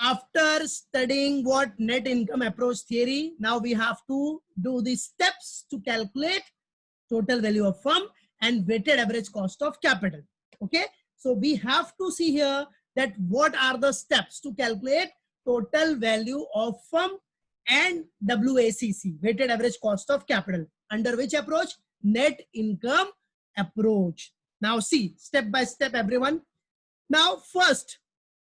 after studying what net income approach theory, now we have to do the steps to calculate total value of firm and weighted average cost of capital. Okay, so we have to see here that what are the steps to calculate total value of firm and WACC, weighted average cost of capital, under which approach? Net income approach. Now see step by step, everyone. Now first,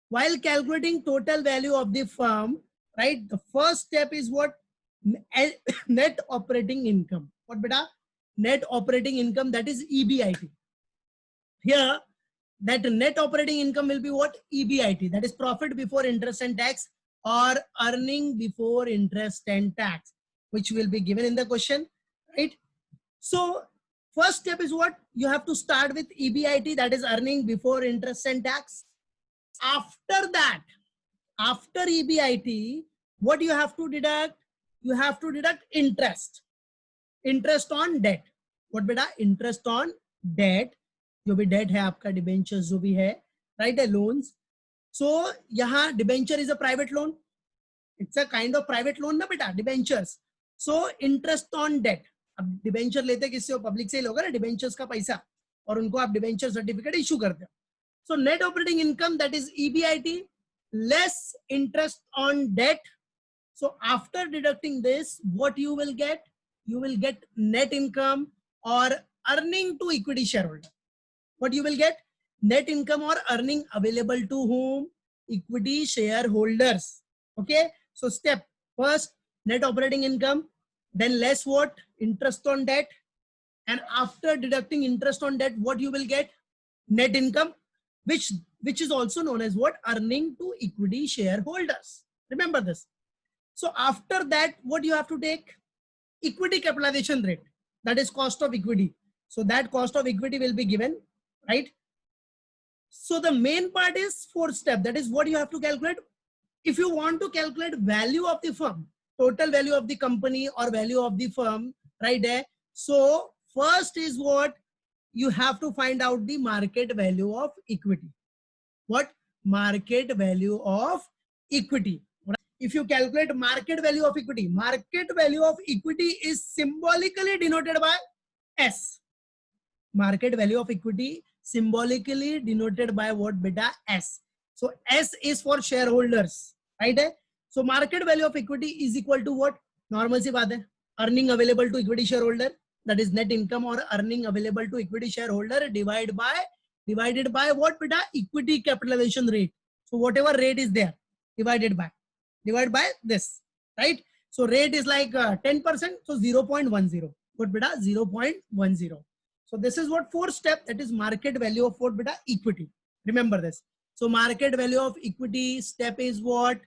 while calculating total value of the firm, right, the first step is what? Net operating income. What beta? Net operating income, that is EBIT. Here, that net operating income will be what? EBIT, that is profit before interest and tax, or earning before interest and tax, which will be given in the question, right? So first step is what? You have to start with EBIT, that is earning before interest and tax. After that, after EBIT, what you have to deduct? You have to deduct interest, interest on debt. What बेटा? Interest on debt, जो भी debt है आपका, debentures जो भी है, right, है loans. So यहाँ debenture is a private loan. It's a kind of private loan ना बेटा, debentures. So interest on debt. अब debenture लेते किससे हो? Public से ही लोगे ना debentures का पैसा, और उनको आप debenture certificate issue करते हो. So net operating income, that is EBIT less interest on debt. So after deducting this, what you will get? You will get net income or earning to equity shareholder. What you will get? Net income or earning available to whom? Equity shareholders. Okay. So step first, net operating income, then less what? Interest on debt. And after deducting interest on debt, what you will get? Net income, which is also known as what? Earning to equity shareholders. Remember this. So after that, what you have to take? Equity capitalization rate, that is cost of equity. So that cost of equity will be given, right? So the main part is fourth step, that is what you have to calculate. If you want to calculate value of the firm, total value of the company or value of the firm, right there. So first is what? You have to find out the market value of equity. What? Market value of equity. If you calculate market value of equity is symbolically denoted by S. Market value of equity symbolically denoted by what beta? S. So S is for shareholders, right? So market value of equity is equal to what? Normal सी बात है, earning available to equity shareholder, that is net income or earning available to equity shareholder divided by what beta? Equity capitalization rate. So whatever rate is there, divided by this, right? So rate is like 10%, so 0.10. What beta? 0.10. So this is what fourth step, that is market value of what beta? Equity. Remember this. So market value of equity step is what?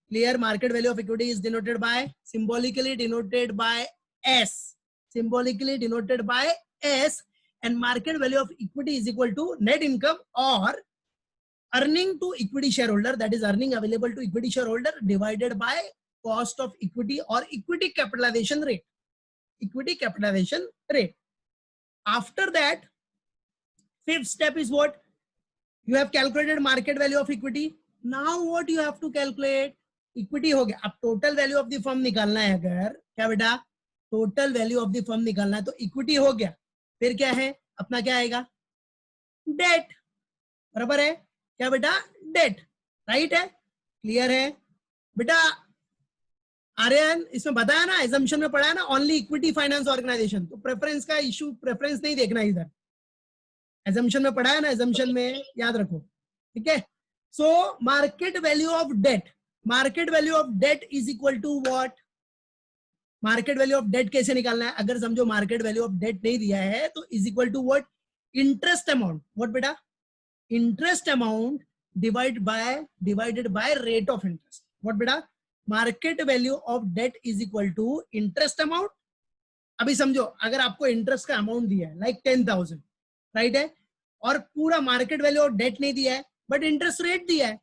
Clear? Market value of equity is denoted by, symbolically denoted by S. Symbolically denoted by S, and market value of equity is equal to net income or earning to equity shareholder, that is earning available to equity shareholder divided by cost of equity or equity capitalization rate. Equity capitalization rate. After that, fifth step is what? You have calculated market value of equity. Now what you have to calculate? Equity हो गया. अब total value of the firm निकालना है, अगर क्या बेटा? Total value of the firm निकालना है, तो equity हो गया. फिर क्या है? अपना क्या आएगा? Debt. बराबर है क्या बेटा? Debt. राइट है? क्लियर है बेटा? आर्यन इसमें बताया ना, assumption में पढ़ा है ना, only equity finance organization. तो preference का issue, preference नहीं देखना इधर. Assumption में पढ़ा है ना, assumption में याद रखो, ठीक है? So market value of debt. Market value of debt is equal to what? Market value of debt कैसे निकालना है? अगर समझो market value of debt नहीं दिया है, तो is equal to what? Interest amount. What बेटा? Interest amount divided by rate of interest. What बेटा? Market value of debt is equal to interest amount. अभी समझो अगर आपको इंटरेस्ट का अमाउंट दिया है लाइक 10,000, राइट है, और पूरा मार्केट वैल्यू ऑफ डेट नहीं दिया है, बट इंटरेस्ट रेट दिया है.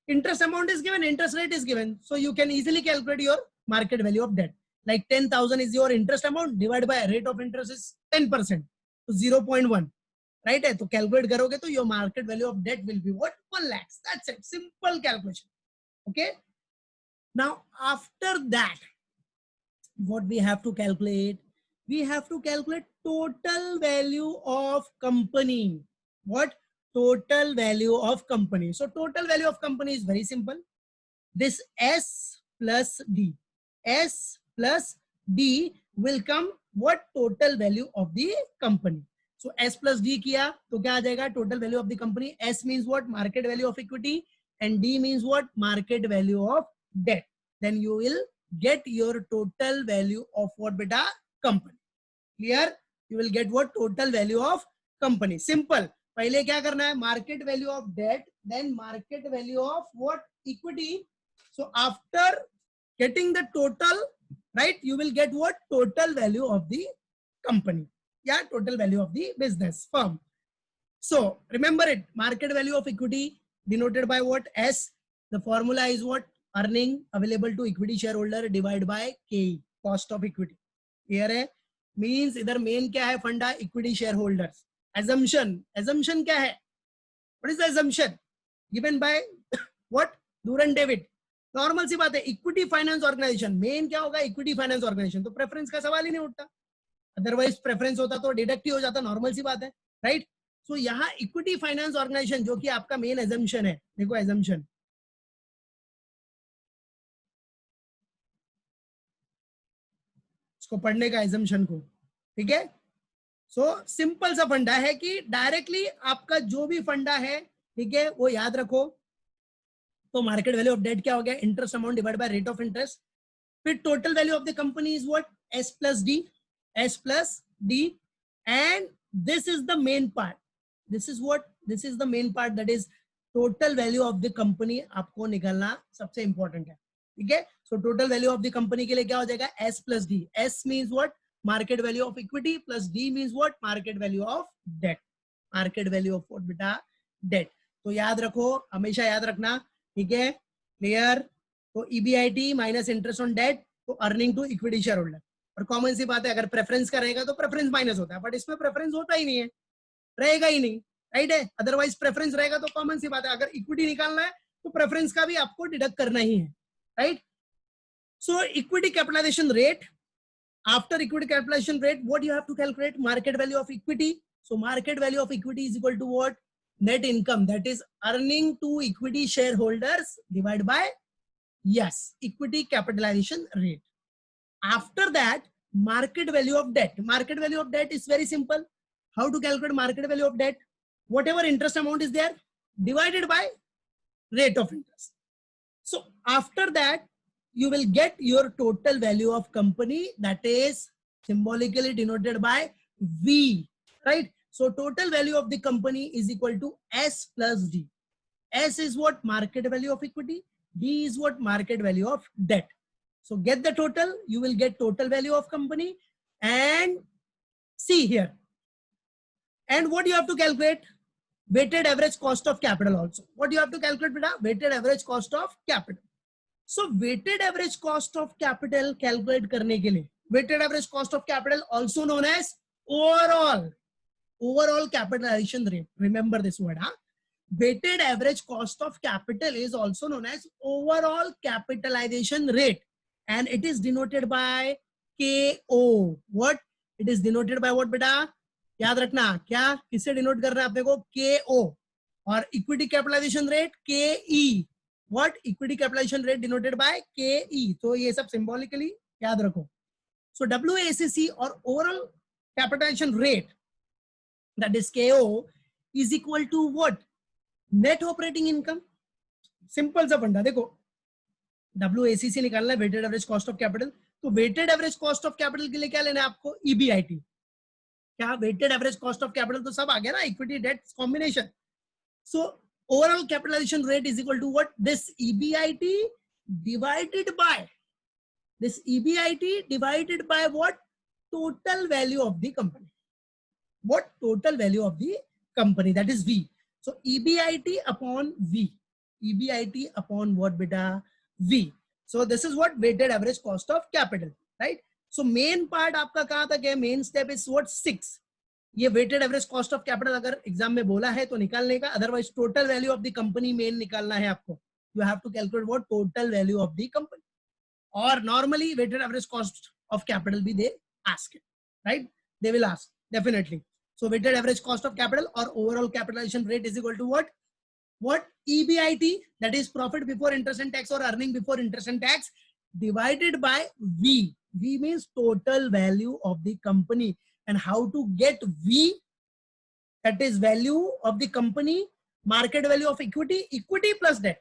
Interest amount is given, interest rate is given, so you can easily calculate your market value of debt. Like 10,000 is your interest amount divide by rate of interest is 10%, तो 0.1, right है. तो calculate करोगे तो your market value of debt will be what? 1 lakh. That's it, simple calculation. Okay. Now, after that, what we have to calculate? We have to calculate total value of company. What? Total value of company. So total value of company is very simple. This S plus D. S plus D will come what? Total value of the company. So S plus D किया तो क्या आ जाएगा? Total value of the company. S means what? Market value of equity, and D means what? Market value of debt. Then you will get your total value of what? Beta? Company. Clear? You will get what? Total value of company. Simple. पहले क्या करना है? Market value of debt, then market value of what? Equity. So after getting the total, right, you will get what? Total value of the company. Yeah, total value of the business firm. So remember it, market value of equity denoted by what? S. The formula is what? Earning available to equity shareholder divided by K, cost of equity. Clear है? Means इधर main क्या है? फंडा equity shareholders. Assumption. Assumption क्या है? What is the assumption? Given by what? Duran David. Normal सी बात है, इक्विटी फाइनेंस ऑर्गेनाइजेशन. मेन क्या होगा? Equity finance organisation. तो प्रेफरेंस का सवाल ही नहीं उठता. अदरवाइज प्रेफरेंस होता तो डिडक्ट ही हो जाता. नॉर्मल सी बात है, राइट? सो यहाँ इक्विटी फाइनेंस ऑर्गेनाइजेशन जो कि आपका मेन एजम्पशन है. देखो एजम्पशन, इसको पढ़ने का एजम्पशन को, ठीक है? सो सिंपल सा फंडा है कि डायरेक्टली आपका जो भी फंडा है, ठीक है, वो याद रखो. तो मार्केट वैल्यू ऑफ डेट क्या हो गया? Interest amount divide by rate of interest. फिर total value of the company is what? S plus D. S plus D. And this is the main part. This is what? This is the main part, that is total value of the company. आपको निकालना सबसे important है, ठीक है? So total value of the company के लिए क्या हो जाएगा? S plus D. S means what? Market value of equity, plus D means what? Market value of debt. Market value of what बेटा? डेट. तो याद रखो, हमेशा याद रखना, ठीक है? क्लियर? तो EBIT minus interest on debt, तो earning to equity share holder. और कॉमन सी बात है, अगर प्रेफरेंस का रहेगा तो प्रेफरेंस माइनस होता है, बट इसमें प्रेफरेंस होता ही नहीं है, रहेगा ही नहीं, राइट है? अदरवाइज प्रेफरेंस रहेगा तो कॉमन सी बात है, अगर इक्विटी निकालना है तो प्रेफरेंस का भी आपको डिडक्ट करना ही है, right? So equity capitalisation rate. After equity capitalization rate, what you have to calculate? Market value of equity. So market value of equity is equal to what? Net income, that is earning to equity shareholders divided by, yes, equity capitalization rate. After that, market value of debt. Market value of debt is very simple. How to calculate market value of debt? Whatever interest amount is there divided by rate of interest. So after that, you will get your total value of company, that is symbolically denoted by V, right? So total value of the company is equal to S plus D. S is what? Market value of equity. D is what? Market value of debt. So get the total, you will get total value of company. And see here. And what you have to calculate? Weighted average cost of capital also. What you have to calculate, beta? Weighted average cost of capital. So weighted average cost of capital calculate करने के लिए, weighted average cost of capital also known as overall capitalization rate. Remember this word, huh? Weighted average cost of capital is also known as overall capitalization rate, and it is denoted by KO. What? It is denoted by what बेटा? याद रखना, क्या किससे denote कर रहे हैं अपने को? KO. और equity capitalisation rate KE. What? Equity capitalization rate denoted by KE. तो ये सब symbolically याद रखो. So WACC or overall capitalization rate, that is KO, is equal to what? Net operating income. Simple सा फंडा. देखो WACC निकालना है, weighted average cost of capital. तो weighted average cost of capital के लिए क्या लेना है आपको? EBIT. क्या weighted average cost of capital तो सब आ गया ना, equity debt combination. So overall capitalization rate is equal to what? This EBIT divided by, this EBIT divided by what? Total value of the company. What? Total value of the company, that is V. So EBIT upon V. EBIT upon what beta? V. So this is what? Weighted average cost of capital, right? So main part आपका कहाँ तक है? Main step is what? 6. ये weighted average cost of capital अगर exam में बोला है तो निकालने का, otherwise total value of the company main निकालना है आपको, you have to calculate what total value of the company. Or normally weighted average cost of capital be they ask it, right? They will ask definitely. So weighted average cost of capital or overall capitalization rate is equal to what? What? EBIT, that is profit before interest and tax or earning before interest and tax, divided by V. V means total value of the company. And how to get V? That is value of the company, market value of equity, equity plus debt.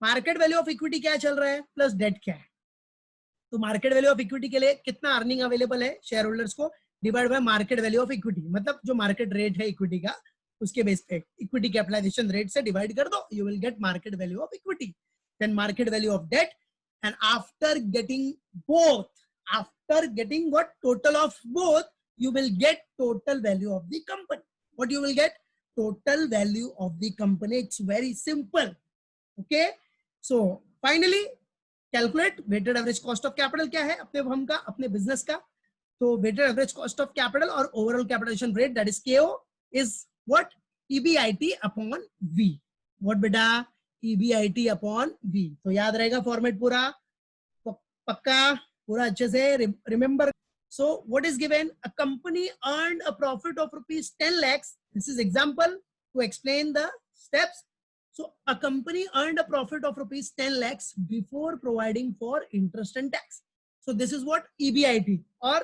Market value of equity क्या चल रहा है plus debt क्या है. तो market value of equity के लिए कितना अर्निंग अवेलेबल है शेयर होल्डर्स को, divide by market value of equity, मतलब जो मार्केट रेट है इक्विटी का उसके बेस पे इक्विटी कैपिटलाइजेशन रेट से डिवाइड कर दो, you will get market value of equity, then market value of debt. And after getting both, after getting what total of both, you will get total value of the company. What you will get? Total value of the company. It's very simple. Okay. So finally calculate weighted average cost of capital. क्या है अपने firm का, अपने business का. तो weighted average cost of capital और overall capitalization rate, that is KO, is what? EBIT upon V. What बेटा? EBIT upon V. तो याद रहेगा फॉर्मेट पूरा पक्का, पूरा अच्छे से remember. So what is given? A company earned a profit of rupees 10 lakhs. This is example to explain the steps. So a company earned a profit of rupees 10 lakhs before providing for interest and tax. So this is what? EBIT or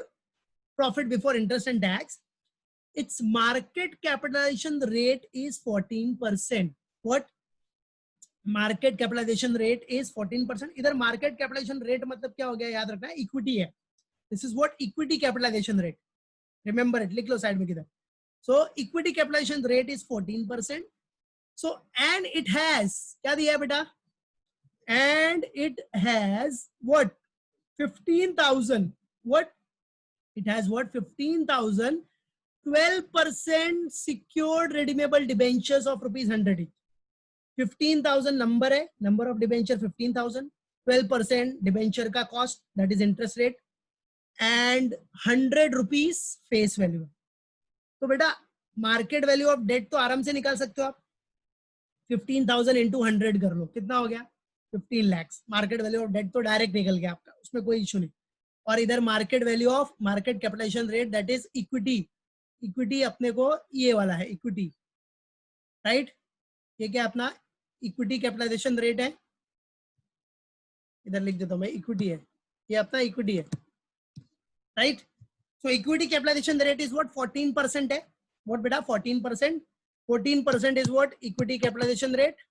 profit before interest and tax. Its market capitalization rate is 14%. What? Market capitalization rate is 14%. इधर market capitalization rate मतलब क्या हो गया, याद रखना है, equity है. This is what? Equity capitalization rate. Remember it. लिख लो साइड में किधर. So equity capitalization rate is 14%. So and it has क्या दिया है बेटा? And it has what? 15,000. What? It has what? 15,000. 12% secured redeemable debentures of rupees 100 each. 15,000 number है, number of debenture 15,000. 12% debenture का cost, that is interest rate. And 100 rupees face value. तो बेटा market value of debt तो आराम से निकाल सकते हो आप. 15,000 इंटू 100 कर लो, कितना हो गया? 15 lakhs. Market value of debt तो डायरेक्ट निकल गया आपका, उसमें कोई इशू नहीं. और इधर market value of market capitalization rate, that is equity. Equity अपने को ये वाला है इक्विटी, राइट? ये क्या अपना इक्विटी कैपिटलाइजेशन रेट है, इधर लिख देता हूं मैं, इक्विटी है, ये अपना इक्विटी है, right? So equity capitalization rate is what? 14% है. What बेटा? 14%. 14% is what? Equity capitalization rate.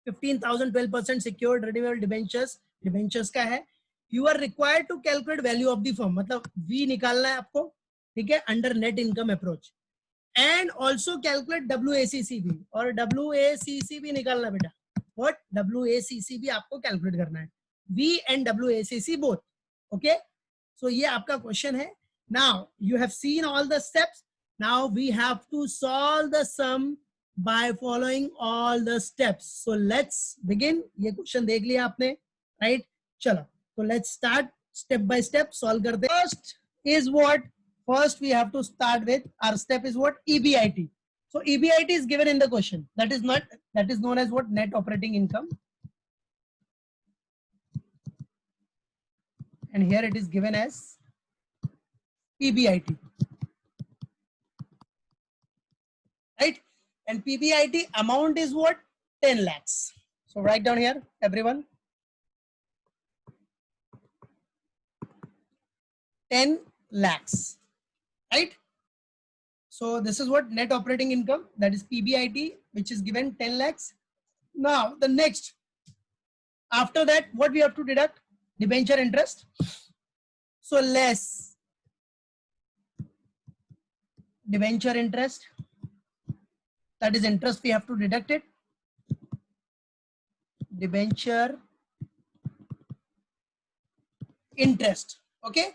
15,000, 12% secured redeemable debentures. Debentures का है. You are required to calculate value of the firm. मतलब V निकालना है आपको, ठीक है? Under net income approach. And also calculate WACC और WACC भी निकालना बेटा. What? WACC भी आपको calculate करना है. V and WACC both. Okay? So ये आपका क्वेश्चन है. Now you have seen all the steps. Now we have to solve the sum by following all the steps. So let's begin. ये question देख लिया आपने, right? चलो, तो let's start step by step solve करते. First is what? First we have to start with our step is what? EBIT. So EBIT is given in the question. That is known as what? Net operating income. And here it is given as PBIT, right? And PBIT amount is what? 10 lakhs. So write down here, everyone. 10 lakhs, right? So this is what? Net operating income, that is PBIT, which is given 10 lakhs. Now the next, after that, what we have to deduct? Debenture interest. So less debenture interest, that is interest, we have to deduct it. Debenture interest. Okay.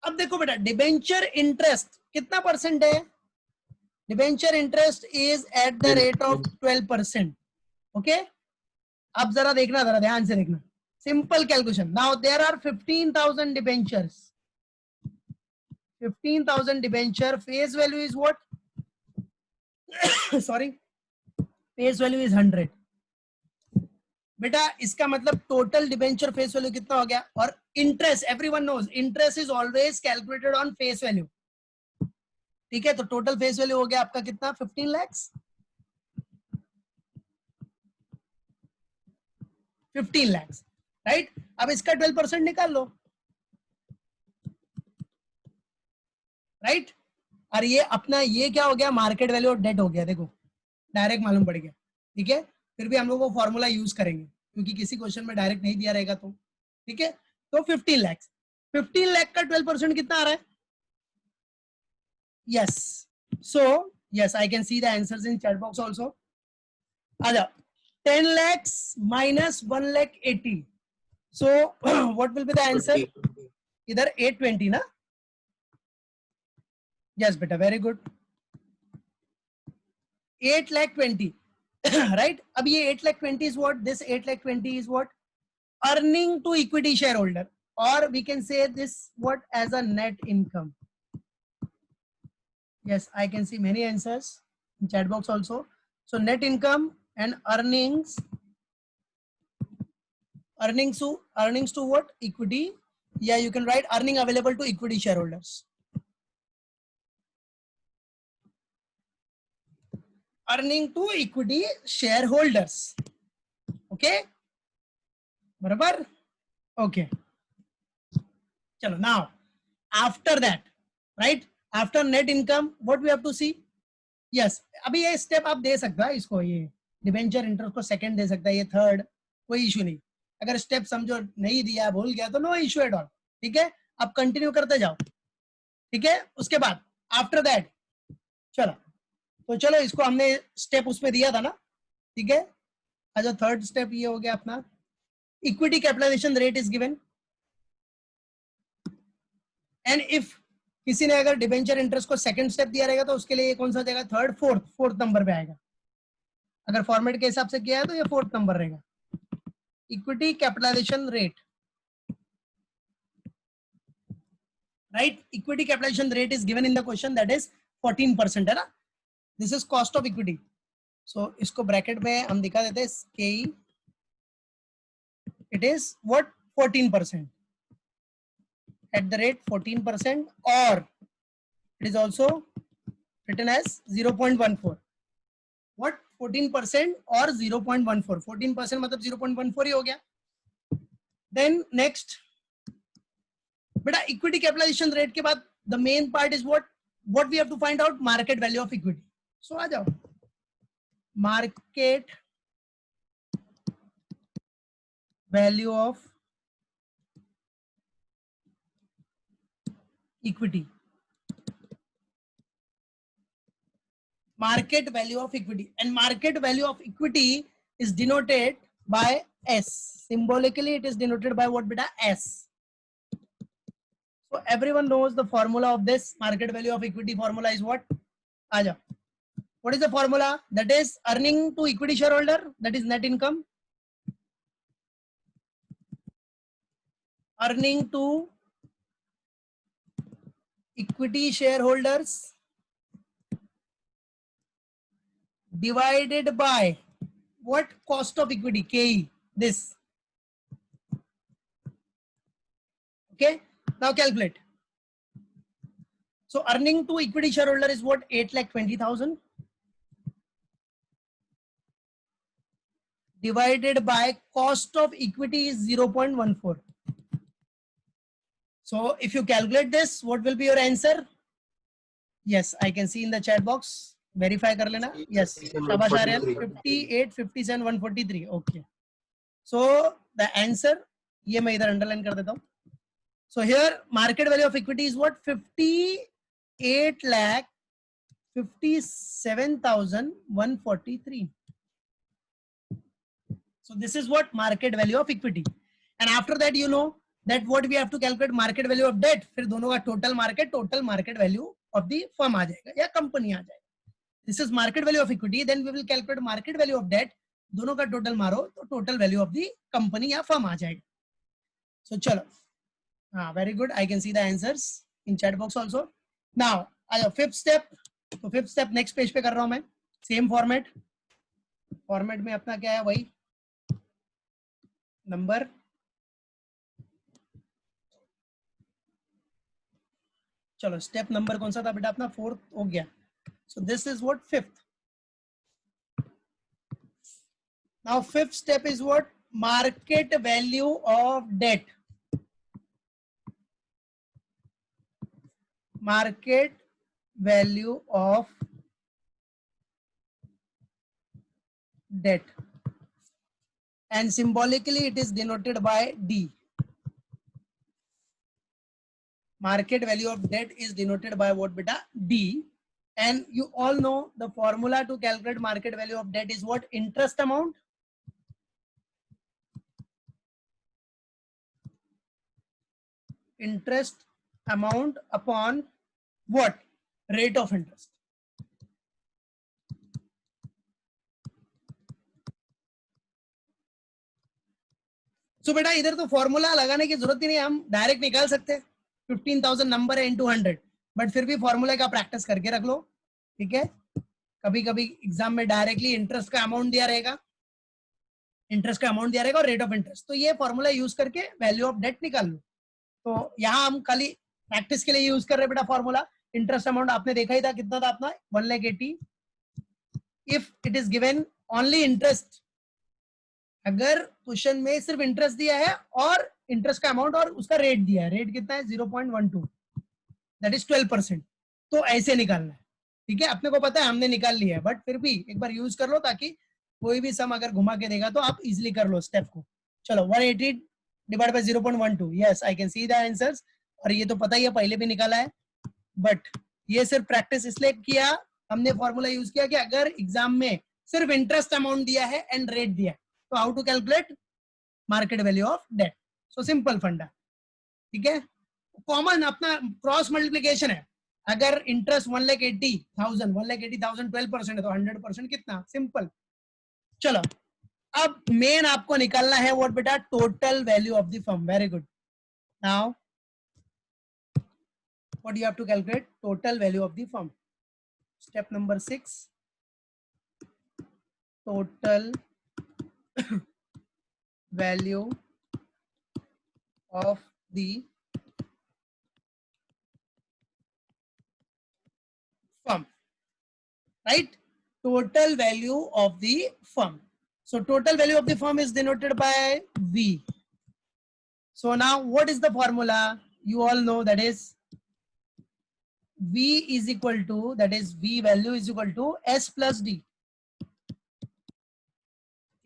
अब देखो बेटा, debenture interest कितना percent है? Debenture interest is at the rate of 12%. Okay. अब जरा देखना, जरा ध्यान से देखना. Simple calculation. Now there are 15,000 debentures. 15,000 debenture. Face value is what? Sorry. Face value is 100. बेटा इसका मतलब टोटल डिबेंचर फेस वैल्यू कितना हो गया, और interest everyone knows interest is always calculated on face value, ठीक है। तो टोटल फेस वैल्यू हो गया आपका कितना, 15 lakhs, 15 lakhs, राइट। अब इसका 12% निकाल लो, राइट। और ये अपना ये क्या हो गया, मार्केट वैल्यू ऑफ डेट हो गया, देखो डायरेक्ट मालूम पड़ गया, ठीक है। फिर भी हम लोग वो फॉर्मूला यूज करेंगे क्योंकि किसी क्वेश्चन में डायरेक्ट नहीं दिया रहेगा, तो ठीक है। तो 15 लाख, 15 लाख का 12% कितना आ रहा है, yes. So yes I can see the answers in chat box also. आ जाओ, 10 lakhs minus 1 lakh 80, so what will be the answer, इधर 820 ना, यस बेटा वेरी गुड, 8 lakh 20 right। अब ये 8 lakh 20 is what, this 8 lakh 20 is what, earning to equity shareholder, or we can say this what as a net income. Yes, I can see many answers in chat box also. So net income and earnings to what, equity. Yeah, you can write earning available to equity shareholders, earning to equity shareholders, okay, barabar, okay. Chalo, now after that, right, after net income what we have to see, yes, अभी ये step आप दे सकता है इसको, ये debenture interest को second दे सकता है, ये थर्ड, कोई इशू नहीं। अगर स्टेप समझो नहीं दिया, भूल गया तो नो इशू एट ऑल, ठीक है। अब कंटिन्यू करते जाओ, ठीक है। उसके बाद आफ्टर दैट चलो, तो चलो इसको हमने स्टेप उसमें दिया था ना, ठीक है। अच्छा थर्ड स्टेप ये हो गया अपना, equity capitalisation rate is given, and if किसी ने अगर डिबेंचर इंटरेस्ट को सेकंड स्टेप दिया रहेगा तो उसके लिए कौन सा देगा, थर्ड, फोर्थ नंबर पे आएगा। अगर फॉर्मेट के हिसाब से किया है तो ये फोर्थ नंबर रहेगा, equity capitalisation rate, right. Equity capitalisation rate is given in the question, that is 14% है ना, this is cost of equity. So इसको ब्रैकेट में हम दिखा देते हैं, के it is what 14% at the rate 14%, or it is also written as 0.14, what 14% or 0.14, 14% मतलब 0.14 ही हो गया। then next बेटा इक्विटी कैपिटलाइजेशन रेट के बाद the main part is what we have to find out, market value of equity। so आ जाओ, market value of equity, market value of equity, and market value of equity is denoted by S, symbolically it is denoted by what beta, S। so everyone knows the formula of this market value of equity, formula is what, aja, what is the formula, that is earning to equity shareholder, that is net income, earning to equity shareholders divided by what, cost of equity, KE, this, okay। now calculate, so earning to equity shareholder is what, 8,20,000 divided by cost of equity is 0.14. so if you calculate this, what will be your answer, yes I can see in the chat box, verify kar lena, yes Shabash Aryan, 58, 57, 143, okay। so the answer ये मैं इधर underline कर देता हूँ। so here market value of equity is what, 58,57,143, so this is what market value of equity, and after that you know that what we have to calculate, market value of debt, फिर दोनों का total market value of the firm आ जाएगा या company आ जाएगा, this is market value of equity, then we will calculate market value of debt, दोनों का total मारो तो total value of the company या firm आ जाएगा। so चलो, हाँ very good, I can see the answers in chat box also। now आजा fifth step, तो fifth step next page पे कर रहा हूँ मैं, same format में अपना क्या है वही, नंबर चलो स्टेप नंबर कौन सा था बेटा अपना? फोर्थ हो गया. So this is what fifth. Now fifth step is what? Market value of debt. Market value of debt, and symbolically it is denoted by D. Market value of debt is denoted by what beta? D. And you all know the formula to calculate market value of debt is what? Interest amount. Interest amount upon what? Rate of interest. सो बेटा इधर तो formula लगाने की जरूरत ही नहीं, हम direct निकाल सकते हैं. 15,000 नंबर है इंटू 100, बट फिर भी फॉर्मूले का प्रैक्टिस करके रख लो. ठीक है, कभी कभी एग्जाम में डायरेक्टली इंटरेस्ट का अमाउंट दिया रहेगा, इंटरेस्ट का अमाउंट दिया रहेगा और रेट ऑफ इंटरेस्ट, तो ये फॉर्मूला यूज करके वैल्यू ऑफ डेट निकाल लो. तो यहाँ हम खाली प्रैक्टिस के लिए यूज कर रहे हैं बेटा फॉर्मूला. इंटरेस्ट अमाउंट आपने देखा ही था, कितना था अपना? 1,80,000. If it is given only interest, अगर क्वेश्चन में सिर्फ इंटरेस्ट दिया है और इंटरेस्ट का अमाउंट और उसका रेट दिया है, रेट कितना है? 0.12, दैट इज 12%. तो ऐसे निकालना है. ठीक है, अपने को पता है, हमने निकाल लिया है, बट फिर भी एक बार यूज कर लो ताकि कोई भी सम अगर घुमा के देगा तो आप इजिली कर लो स्टेप को. चलो 180 divide by 0.12. Yes, I can see the answers. और ये तो पता ही है, पहले भी निकाला है, बट ये सिर्फ प्रैक्टिस इसलिए किया, हमने फॉर्मूला यूज किया कि अगर एग्जाम में सिर्फ इंटरेस्ट अमाउंट दिया है एंड रेट दिया है, तो how to calculate market value of debt. So simple funda. ठीक है, कॉमन अपना क्रॉस मल्टीप्लीकेशन है. अगर इंटरेस्ट 1,80,000 12% है तो 100% कितना? सिंपल. चलो अब मेन आपको निकालना है व्हाट बेटा? Total value of the firm. Very good. Now what you have to calculate? Total value of the firm. Step number 6, total value of the firm. Right? Total value of the firm. So total value of the firm is denoted by V. So now what is the formula? You all know, that is V is equal to, that is V value is equal to S plus D.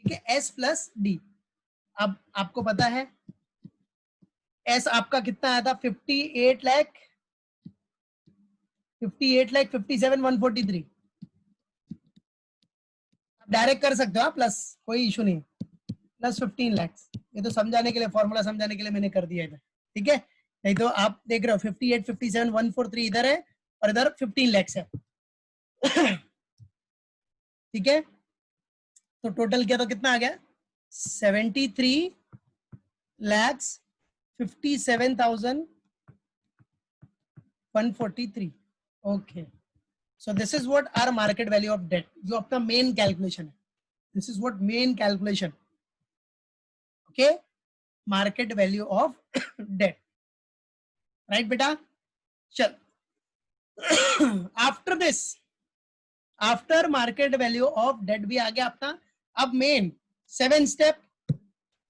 ठीक है, S plus D. अब आपको पता है S आपका कितना आया था? 58,57,143. डायरेक्ट कर सकते हो प्लस, कोई इशू नहीं. प्लस 15 लाख. ये तो समझाने के लिए, फॉर्मूला समझाने के लिए मैंने कर दिया इधर. ठीक है, नहीं तो आप देख रहे हो 58, 57, 143 इधर है और इधर 15 लाख है. ठीक है, तो टोटल किया तो कितना आ गया? 73,57,143. Okay, so this is what are market value of debt, जो अपना मेन कैलकुलेशन है. This is what main calculation. Okay, market value of debt. Right बेटा? चल after this, after market value of debt भी आ गया अपना. अब मेन 7 स्टेप,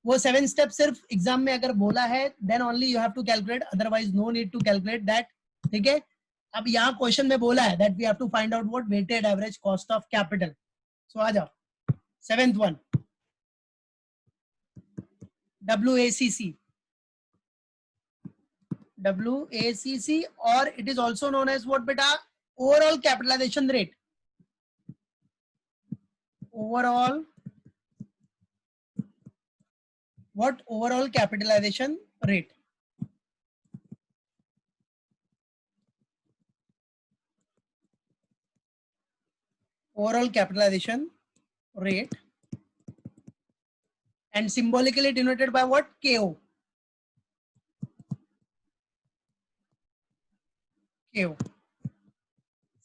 वो 7 स्टेप सिर्फ एग्जाम में अगर बोला है then only you have to calculate, otherwise no need to calculate that. ठीक है, अब यहाँ क्वेश्चन में बोला है that we have to find out what? Weighted average cost of capital. So आ जाओ, 7th one, WACC. WACC, or it is also known as what beta? Overall capitalization rate. Overall, what? Overall capitalization rate. Overall capitalization rate, and symbolically denoted by what? KO. KO.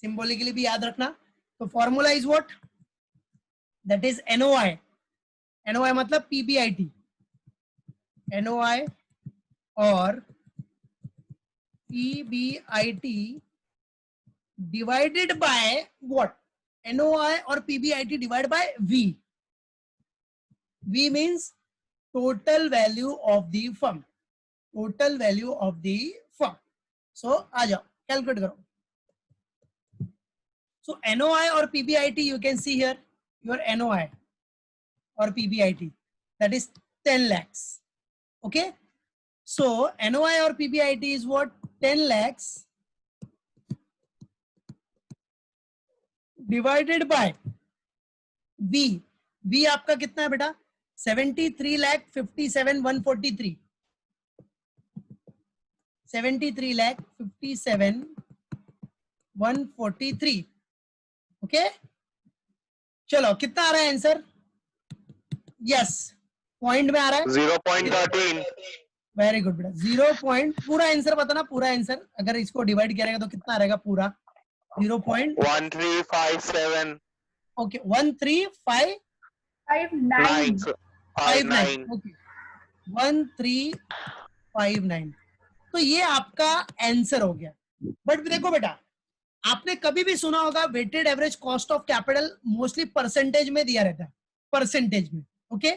Symbolically भी याद रखना. तो formula is what? That is NOI. NOI मतलब PBIT. NOI और PBIT divided by what? NOI or PBIT divided by V. V means total value of the firm. Total value of the firm. So आ जाओ calculate करो. So NOI or PBIT you can see here your NOI or PBIT, that is 10 lakhs. Okay. So NOI or PBIT is what? 10 lakhs divided by V. V आपका कितना है बेटा? 73,57,143. 73,57,143. Okay चलो कितना आ रहा है आंसर? यस पॉइंट में आ रहा है 0.13. वेरी गुड बेटा 0. पूरा आंसर बताना, पूरा आंसर अगर इसको डिवाइड करेगा तो कितना आ रहेगा पूरा? 0.1357. ओके 1359. ओके 1359. तो ये आपका आंसर हो गया. बट देखो बेटा आपने कभी भी सुना होगा weighted average cost of capital mostly percentage में दिया रहता है, परसेंटेज में. ओके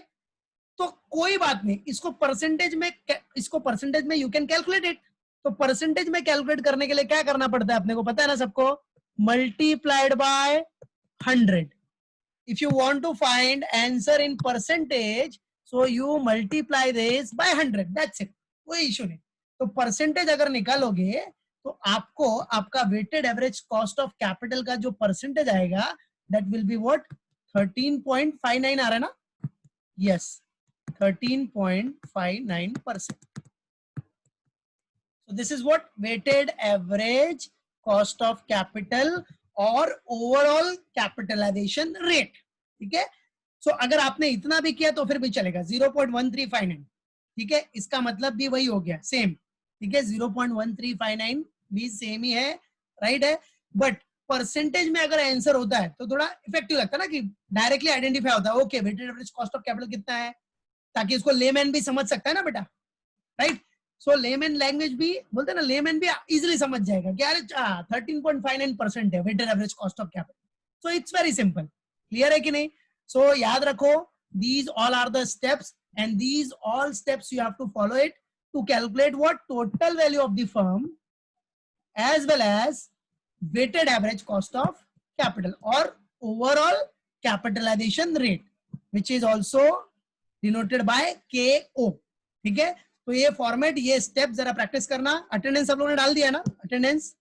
तो कोई बात नहीं, इसको परसेंटेज में यू कैन कैलकुलेट इट. तो परसेंटेज में कैलकुलेट करने के लिए क्या करना पड़ता है अपने को पता है ना सबको? Multiplied by 100. If you want to find answer in percentage so you multiply this by 100. That's it, कोई इशू नहीं. तो परसेंटेज अगर निकालोगे तो आपको आपका weighted average cost of capital का जो परसेंटेज आएगा दैट विल बी व्हाट? 13.59 आ रहा है ना? Yes 13.59%. So this is what weighted average cost of capital और overall capitalization rate. ठीक है. So अगर आपने इतना भी किया तो फिर भी चलेगा 0.1359. ठीक है, इसका मतलब भी वही हो गया सेम. ठीक है 0.1359 भी सेम ही है, राइट है. बट परसेंटेज में अगर आंसर होता है तो थोड़ा इफेक्टिव लगता है ना कि डायरेक्टली आइडेंटिफाई होता है. Okay weighted average cost of capital कितना है, ताकि इसको लेमैन भी समझ सकता है ना बेटा, राइट. सो लेमैन लैंग्वेज भी बोलते हैं ना, लेमैन भी इजीली समझ जाएगा कि अरे 13.59% है weighted average cost of capital. So it's very simple. Clear है कि नहीं? सो याद रखो these all are the steps and these all steps you have to follow it to calculate what? Total value of the firm as well as weighted average cost of capital or overall capitalization rate which is also denoted by KO. ठीक है, तो ये format ये step जरा practice करना. Attendance सब लोगों ने डाल दिया ना? अटेंडेंस